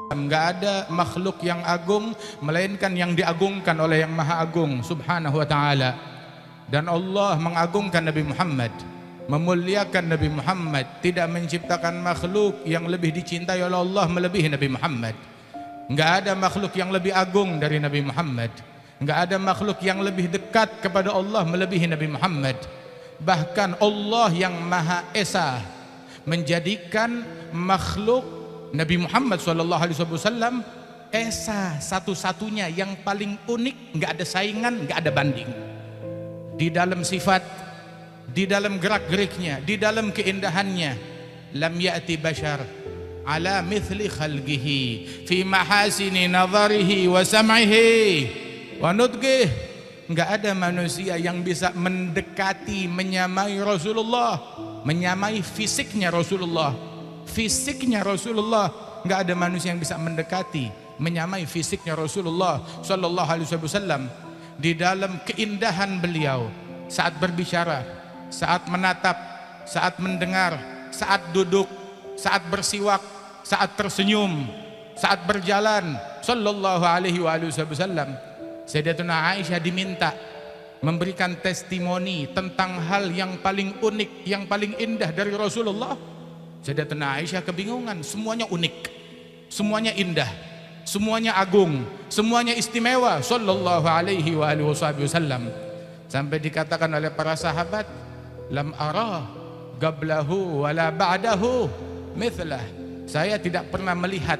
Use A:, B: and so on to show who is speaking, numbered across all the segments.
A: Enggak ada makhluk yang agung melainkan yang diagungkan oleh yang maha agung subhanahu wa ta'ala. Dan Allah mengagungkan Nabi Muhammad, memuliakan Nabi Muhammad. Tidak menciptakan makhluk yang lebih dicintai oleh Allah melebihi Nabi Muhammad. Enggak ada makhluk yang lebih agung dari Nabi Muhammad. Enggak ada makhluk yang lebih dekat kepada Allah melebihi Nabi Muhammad. Bahkan Allah yang Maha Esa menjadikan makhluk Nabi Muhammad SAW esa, satu-satunya yang paling unik, enggak ada saingan, enggak ada banding. Di dalam sifat, di dalam gerak-geriknya, di dalam keindahannya. Lam ya'ti bashar ala mithli khalqihi fi mahasini nazarihi wa sam'ihi wa nutqih. Enggak ada manusia yang bisa mendekati, menyamai Rasulullah, menyamai fisiknya Rasulullah. Fisiknya Rasulullah, enggak ada manusia yang bisa mendekati, menyamai fisiknya Rasulullah sallallahu alaihi wasallam. Di dalam keindahan beliau saat berbicara, saat menatap, saat mendengar, saat duduk, saat bersiwak, saat tersenyum, saat berjalan sallallahu alaihi wasallam. Sayyidatuna Aisyah diminta memberikan testimoni tentang hal yang paling unik, yang paling indah dari Rasulullah. Sayyidatuna Aisyah kebingungan, semuanya unik, semuanya indah, semuanya agung, semuanya istimewa sallallahu alaihi wasallam. Sampai dikatakan oleh para sahabat, lam ara qablahu wala ba'dahu mithlah. Saya tidak pernah melihat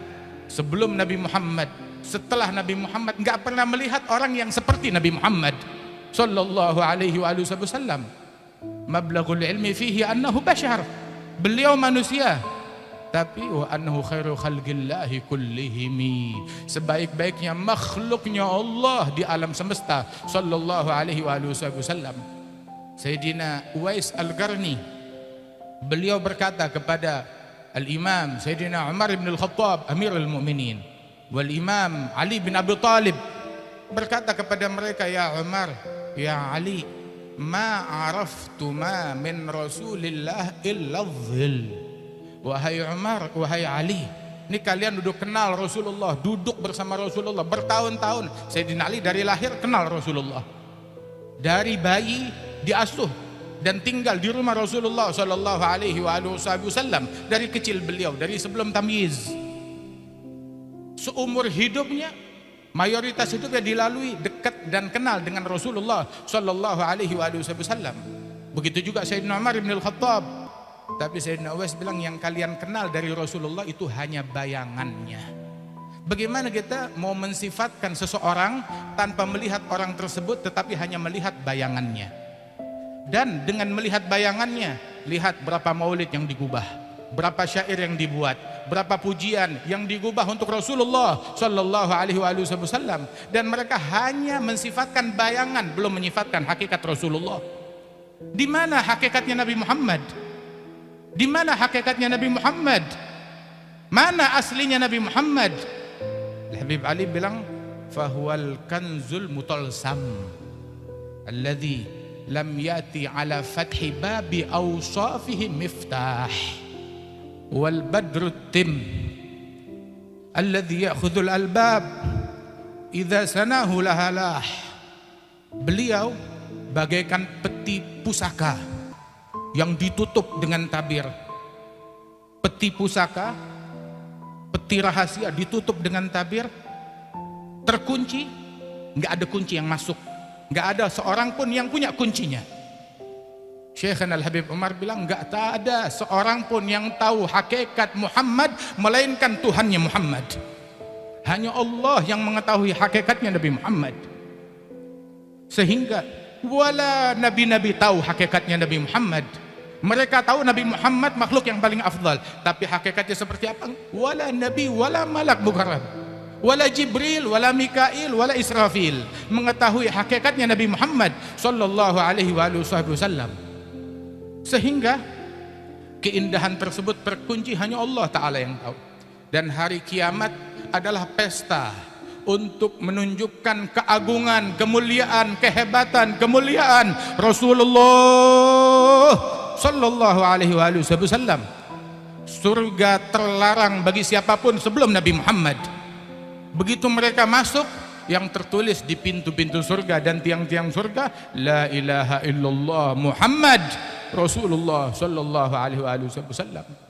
A: sebelum Nabi Muhammad, setelah Nabi Muhammad, enggak pernah melihat orang yang seperti Nabi Muhammad sallallahu alaihi wasallam. Mablaghul ilmi fihi annahu bashar. Beliau manusia, tapi wa annahu khairu khalqillahi kullihimi, sebaik-baiknya makhluknya Allah di alam semesta sallallahu alaihi wasallam. Sayyidina Uwais Al-Qarni, beliau berkata kepada Al-Imam Sayyidina Umar bin Al-Khattab Amirul Mu'minin wal Imam Ali bin Abi Talib, berkata kepada mereka, ya Umar, ya Ali, ma araftu ma min Rasulillah illa dhil. Wahai Umar, wahai Ali, ini kalian duduk kenal Rasulullah, duduk bersama Rasulullah bertahun-tahun. Sayyidina Ali dari lahir kenal Rasulullah, dari bayi diasuh dan tinggal di rumah Rasulullah sallallahu alaihi wasallam dari kecil beliau, dari sebelum tamyiz. Seumur hidupnya, mayoritas hidupnya dilalui dekat dan kenal dengan Rasulullah sallallahu alaihi wasallam. Begitu juga Sayyidina Umar bin Al-Khattab. Tapi Sayyidina Uwais bilang, yang kalian kenal dari Rasulullah itu hanya bayangannya. Bagaimana kita mau mensifatkan seseorang tanpa melihat orang tersebut, tetapi hanya melihat bayangannya? Dan dengan melihat bayangannya, lihat berapa maulid yang digubah, berapa syair yang dibuat, berapa pujian yang digubah untuk Rasulullah sallallahu alaihi wasallam. Dan mereka hanya mensifatkan bayangan, belum menyifatkan hakikat Rasulullah. Di mana hakikatnya Nabi Muhammad? Di mana hakikatnya Nabi Muhammad? Mana aslinya Nabi Muhammad? Habib Ali bilang, fahuwal kanzul mutalsam alladhi lam yati ala fathi babi awsafihi miftah wal badru tim alladhi ya'khudhul albab idza sanahu lahalah. Beliau bagaikan peti pusaka yang ditutup dengan tabir. Peti pusaka, peti rahasia ditutup dengan tabir, terkunci, nggak ada kunci yang masuk, nggak ada seorang pun yang punya kuncinya. Syekhana Al-Habib Umar bilang, nggak ada seorang pun yang tahu hakikat Muhammad melainkan Tuhannya Muhammad. Hanya Allah yang mengetahui hakikatnya Nabi Muhammad. Sehingga wala nabi-nabi tahu hakikatnya Nabi Muhammad. Mereka tahu Nabi Muhammad makhluk yang paling afdal, tapi hakikatnya seperti apa? Wala nabi, wala malak mukarrab, wala Jibril, wala Mikail, wala Israfil mengetahui hakikatnya Nabi Muhammad sallallahu alaihi wasallam. Sehingga keindahan tersebut terkunci hanya Allah Ta'ala yang tahu. Dan hari kiamat adalah pesta untuk menunjukkan keagungan, kemuliaan, kehebatan, kemuliaan Rasulullah sallallahu alaihi wasallam. surga terlarang bagi siapapun sebelum Nabi Muhammad. Begitu mereka masuk, yang tertulis di pintu-pintu surga dan tiang-tiang surga, la ilaha illallah Muhammad Rasulullah sallallahu alaihi wasallam.